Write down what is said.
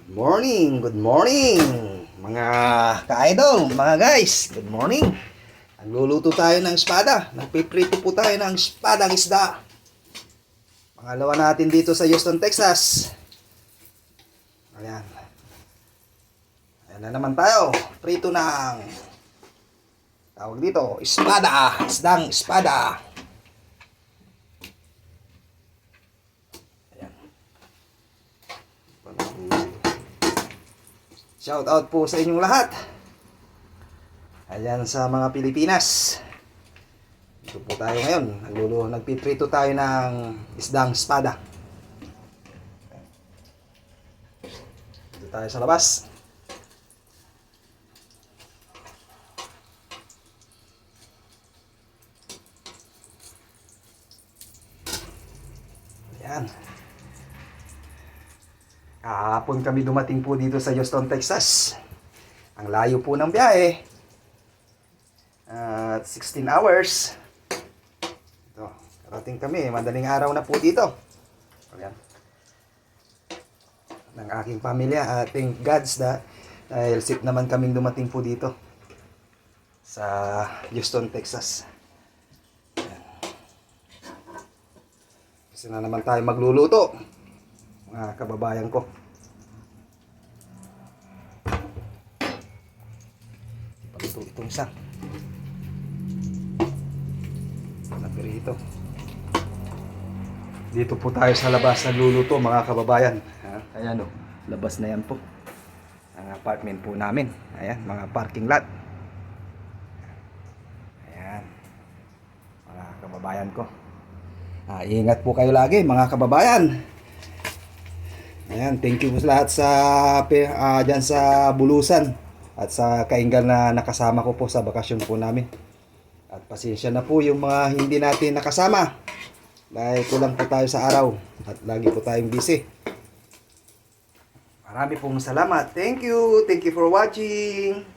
Good morning, mga ka-idol, mga guys. Good morning. Nagluluto tayo ng espada. Nagpiprito po tayo ng espadang isda. Pangalawa natin dito sa Houston, Texas. Ayan. Ayan na naman tayo. Prito ng tawag dito, espada. Isdang espada. Shout out po sa inyong lahat. Ayan sa mga Pilipinas. Ito po tayo ngayon. Nagpiprito tayo ng isdang espada. Dito tayo sa labas. Ayan. Kahapon kami dumating po dito sa Houston, Texas. Ang layo po ng biyahe. 16 hours. Ito, karating kami. Madaling araw na po dito. Ayan. Ng aking pamilya. Thank God's dahil safe naman kaming dumating po dito sa Houston, Texas. Ayan. Kasi na naman tayo magluluto, mga kababayan ko. Paluto itong isa. Napirito. Dito po tayo sa labas nagluluto, mga kababayan. Ayan o, labas na yan po. Ang apartment po namin. Ayan, mga parking lot. Ayan, mga kababayan ko. Ingat po kayo lagi, mga kababayan. Ayan, thank you po lahat sa dyan sa Bulusan at sa Kaingal na nakasama ko po sa bakasyon po namin. At pasensya na po yung mga hindi natin nakasama dahil kulang po tayo sa araw at lagi po tayong busy. Marami pong salamat. Thank you for watching.